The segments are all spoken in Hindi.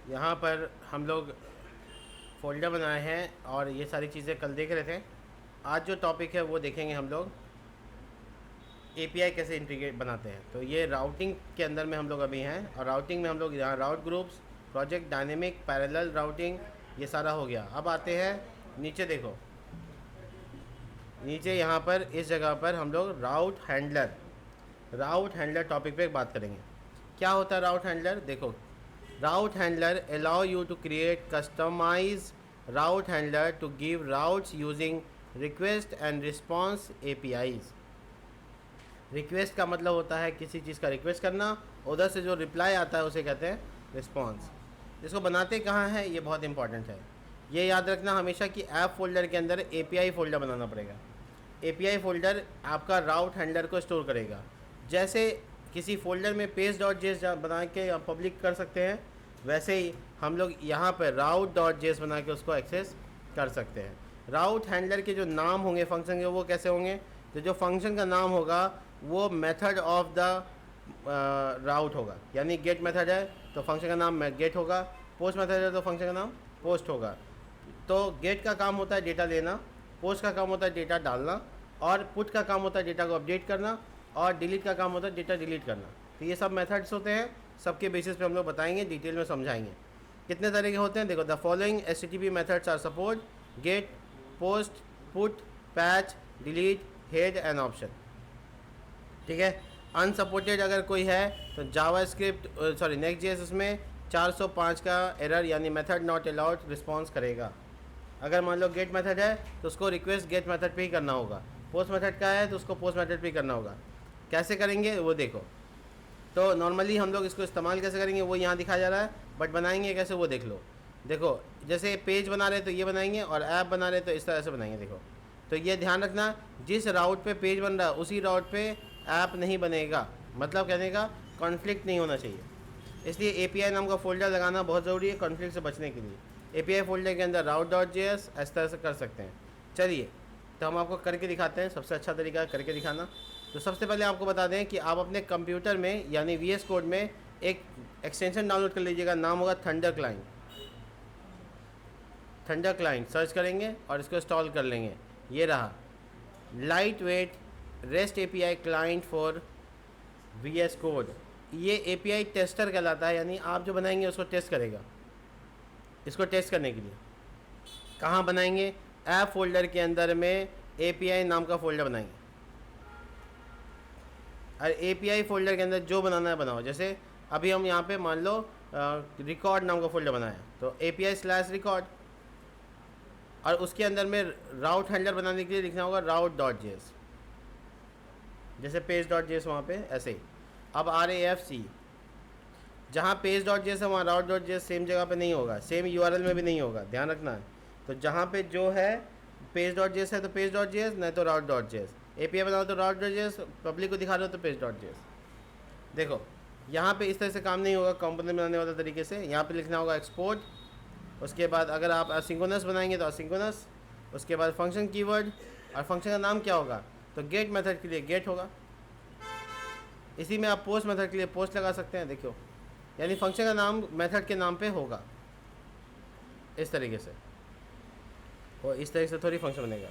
यहाँ पर हम लोग फ़ोल्डर बनाए हैं और ये सारी चीज़ें कल देख रहे थे। आज जो टॉपिक है वो देखेंगे हम लोग एपीआई कैसे इंटीग्रेट बनाते हैं। तो ये राउटिंग के अंदर में हम लोग अभी हैं और राउटिंग में हम लोग यहाँ route groups, project dynamic, parallel routing, ये सारा हो गया। अब आते हैं नीचे, देखो नीचे यहाँ पर इस जगह पर हम लोग राउट हैंडलर टॉपिक पे बात करेंगे। क्या होता है राउट हैंडलर? देखो, route handler allow you to create customize route handler to give routes using request and response APIs. Request का मतलब होता है किसी चीज़ का रिक्वेस्ट करना, उधर से जो रिप्लाई आता है उसे कहते हैं रिस्पॉन्स। इसको बनाते कहाँ हैं ये बहुत इंपॉर्टेंट है। ये याद रखना हमेशा कि ऐप फोल्डर के अंदर एपीआई फोल्डर बनाना पड़ेगा। एपीआई फोल्डर आपका राउट हैंडलर को स्टोर करेगा। जैसे किसी फोल्डर में पेज.js बना के पब्लिक कर सकते हैं, वैसे ही हम लोग यहाँ पर route.js बना के उसको एक्सेस कर सकते हैं। राउट हैंडलर के जो नाम होंगे फंक्शन के, वो कैसे होंगे? तो जो फंक्शन का नाम होगा वो मेथड ऑफ द राउट होगा। यानी गेट मेथड है तो फंक्शन का नाम गेट होगा, पोस्ट मेथड है तो फंक्शन का नाम पोस्ट होगा। तो गेट का काम होता है डेटा लेना, पोस्ट का काम होता है डेटा डालना, और पुट का काम होता है डेटा को अपडेट करना, और डिलीट का काम होता है डेटा डिलीट करना। तो ये सब मेथड्स होते हैं, सबके बेसिस पे हम लोग बताएंगे, डिटेल में समझाएंगे। कितने तरह के होते हैं देखो, the following HTTP methods are support: get, post, put, patch, delete, head and option. ठीक है। अनसपोर्टेड अगर कोई है तो नेक्स्ट.js उसमें 405 का एरर यानी मेथड नॉट अलाउड रिस्पॉन्स करेगा। अगर मान लो गेट मेथड है तो उसको रिक्वेस्ट गेट मेथड पे ही करना होगा, पोस्ट मेथड का है तो उसको पोस्ट मेथड पे ही करना होगा। कैसे करेंगे वो देखो। तो नॉर्मली हम लोग इसको इस्तेमाल कैसे करेंगे वो यहाँ दिखाया जा रहा है, बट बनाएंगे कैसे वो देख लो। देखो, जैसे पेज बना रहे तो ये बनाएंगे, और ऐप बना रहे तो इस तरह से बनाएंगे। देखो, तो ये ध्यान रखना, जिस राउट पे पेज बन रहा है उसी राउट पे ऐप नहीं बनेगा। मतलब कहने का कॉन्फ्लिक्ट नहीं होना चाहिए, इसलिए एपीआई नाम का फोल्डर लगाना बहुत ज़रूरी है कॉन्फ्लिक्ट से बचने के लिए। एपीआई फोल्डर के अंदर route.js इस तरह से कर सकते हैं। चलिए, तो हम आपको करके दिखाते हैं, सबसे अच्छा तरीका है करके दिखाना। तो सबसे पहले आपको बता दें कि आप अपने कंप्यूटर में यानी VS कोड में एक एक्सटेंशन डाउनलोड कर लीजिएगा, नाम होगा thunder client. Thunder client search करेंगे और इसको इंस्टॉल कर लेंगे। ये रहा light weight rest API client for VS code. ये एपीआई टेस्टर कहलाता है, यानी आप जो बनाएंगे उसको टेस्ट करेगा। इसको टेस्ट करने के लिए कहाँ बनाएंगे? ऐप फोल्डर के अंदर में एपीआई नाम का फोल्डर बनाएंगे, और एपीआई फोल्डर के अंदर जो बनाना है बनाओ। जैसे अभी हम यहाँ पे मान लो रिकॉर्ड नाम का फोल्डर बनाया, तो API/record, और उसके अंदर में राउट हैंडलर बनाने के लिए लिखना होगा route.js, जैसे पेज.js वहाँ पे ऐसे ही। अब RAFC, जहाँ पेज.js है वहाँ route.js सेम जगह पे नहीं होगा, सेम URL में भी नहीं होगा, ध्यान रखना है। तो जहाँ पे जो है पेज.js है तो पेज.js, नहीं तो route.js। एपीआई बनाओ तो route.js, पब्लिक को दिखा रहे हो तो पेज.js। देखो, यहाँ पे इस तरह से काम नहीं होगा कंपोनेंट बनाने वाला तरीके से। यहाँ पे लिखना होगा एक्सपोर्ट, उसके बाद अगर आप असिंक्रोनस बनाएंगे तो असिंक्रोनस, उसके बाद फंक्शन कीवर्ड, और फंक्शन का नाम क्या होगा? तो गेट मेथड के लिए गेट होगा। इसी में आप पोस्ट मेथड के लिए पोस्ट लगा सकते हैं। देखो, यानी फंक्शन का नाम मेथड के नाम पे होगा इस तरीके से, और इस तरीके से थोड़ी फंक्शन बनेगा।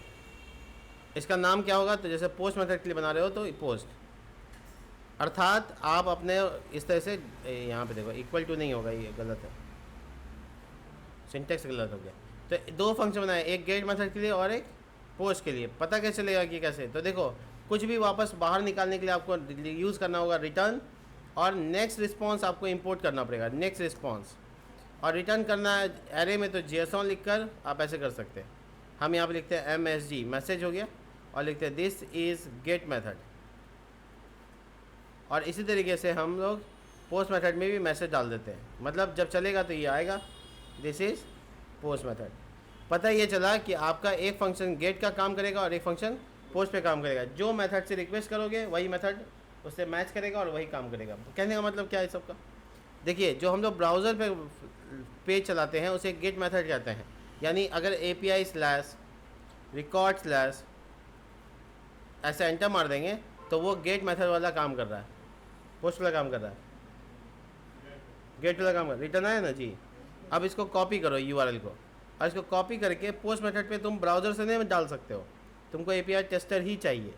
इसका नाम क्या होगा? तो जैसे पोस्ट मेथड के लिए बना रहे हो तो पोस्ट, अर्थात आप अपने इस तरह से यहाँ पे देखो इक्वल टू नहीं होगा, ये गलत है, सिंटेक्स गलत हो गया। तो दो फंक्शन बनाए, एक गेट मेथड के लिए और एक पोस्ट के लिए। पता कैसे चलेगा कि कैसे? तो देखो, कुछ भी वापस बाहर निकालने के लिए आपको यूज़ करना होगा रिटर्न, और नेक्स्ट रिस्पॉन्स आपको इंपोर्ट करना पड़ेगा, नेक्स्ट रिस्पॉन्स। और रिटर्न करना है एरे में तो JSON लिख कर आप ऐसे कर सकते हैं। हम यहाँ पे लिखते हैं MSG, मैसेज हो गया, और लिखते हैं दिस इज़ गेट मेथड। और इसी तरीके से हम लोग पोस्ट मेथड में भी मैसेज डाल देते हैं, मतलब जब चलेगा तो ये आएगा दिस इज़ पोस्ट मेथड। पता ये चला कि आपका एक फंक्शन गेट का काम करेगा और एक फंक्शन पोस्ट पे काम करेगा। जो मेथड से रिक्वेस्ट करोगे वही मेथड उससे मैच करेगा और वही काम करेगा। कहने का मतलब क्या है सबका? देखिए, जो हम लोग ब्राउज़र पे पेज चलाते हैं उसे गेट मेथड कहते हैं। यानी अगर API/record/ ऐसा एंटर मार देंगे तो वो गेट मेथड वाला काम कर रहा है, पोस्ट वाला काम कर रहा है, गेट वाला काम कर। रिटर्न आया ना जी, अब इसको कॉपी करो यूआरएल को, और इसको कॉपी करके पोस्ट मेथड पे तुम ब्राउज़र से नहीं डाल सकते हो, तुमको एपीआई टेस्टर ही चाहिए।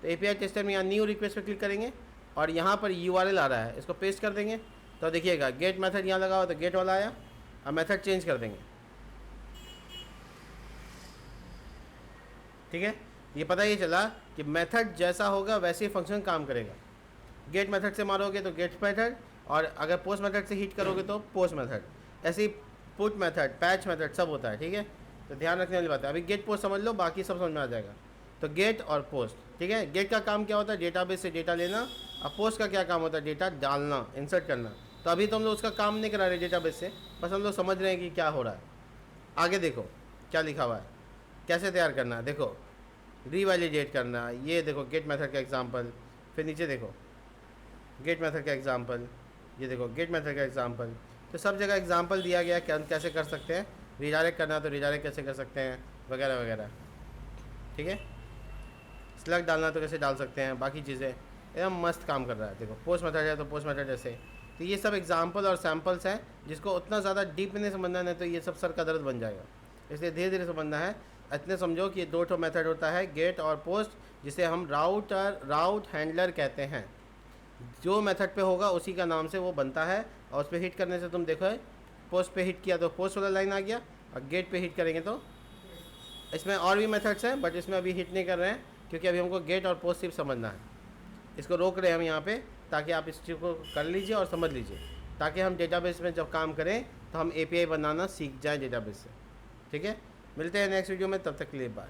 तो एपीआई टेस्टर में यहाँ न्यू रिक्वेस्ट पे क्लिक करेंगे और यहाँ पर यूआरएल आ रहा है, इसको पेस्ट कर देंगे। तो देखिएगा गेट मेथड यहाँ लगा हुआ तो गेट वाला आया। अब मेथड चेंज कर देंगे, ठीक है। ये पता ही चला कि मेथड जैसा होगा वैसे ही फंक्शन काम करेगा। गेट मेथड से मारोगे तो गेट मेथड, और अगर पोस्ट मेथड से हिट करोगे तो पोस्ट मेथड। ऐसे ही पुट मेथड, पैच मेथड सब होता है, ठीक है। तो ध्यान रखने वाली बात है। अभी गेट पोस्ट समझ लो, बाकी सब समझ में आ जाएगा। तो गेट और पोस्ट, ठीक है। गेट का काम क्या होता है, डेटाबेस से डेटा लेना। अब पोस्ट का क्या काम होता है, डेटा डालना, इंसर्ट करना। तो अभी तो हम लोग उसका काम नहीं करा रहे डेटाबेस से, बस हम लोग समझ रहे हैं कि क्या हो रहा है। आगे देखो क्या लिखा हुआ है, कैसे तैयार करना है। देखो रीवैलिडेट करना, ये देखो गेट मेथड का एग्जांपल। फिर नीचे देखो गेट मेथड का एग्जांपल, ये देखो गेट मेथड का एग्जांपल। तो सब जगह एग्जांपल दिया गया कैसे कर सकते हैं। रिडायरेक्ट करना तो रिडायरेक्ट कैसे कर सकते हैं, वगैरह वगैरह, ठीक है। स्लग डालना तो कैसे डाल सकते हैं, बाकी चीज़ें एकदम मस्त काम कर रहा है। देखो पोस्ट मेथड है तो पोस्ट मेथड ऐसे। तो ये सब एग्जांपल और सैम्पल्स हैं, जिसको उतना ज़्यादा डीप नहीं समझना है तो ये सब सर का दर्द बन जाएगा, इसलिए धीरे धीरे समझना है। इतने समझो कि 2 मेथड होता है, गेट और पोस्ट, जिसे हम राउट हैंडलर कहते हैं। जो मेथड पे होगा उसी का नाम से वो बनता है, और उस पर हिट करने से तुम देखो पोस्ट पे हिट किया तो पोस्ट वाला लाइन आ गया, और गेट पे हिट करेंगे तो इसमें और भी मेथड्स हैं, बट इसमें अभी हिट नहीं कर रहे हैं क्योंकि अभी हमको गेट और पोस्ट सिर्फ समझना है। इसको रोक रहे हैं हम यहाँ पे, ताकि आप इस चीज़ को कर लीजिए और समझ लीजिए, ताकि हम डेटाबेस में जब काम करें तो हम एपीआई बनाना सीख जाएं डेटाबेस से, ठीक है। मिलते हैं नेक्स्ट वीडियो में, तब तक के लिए बाय।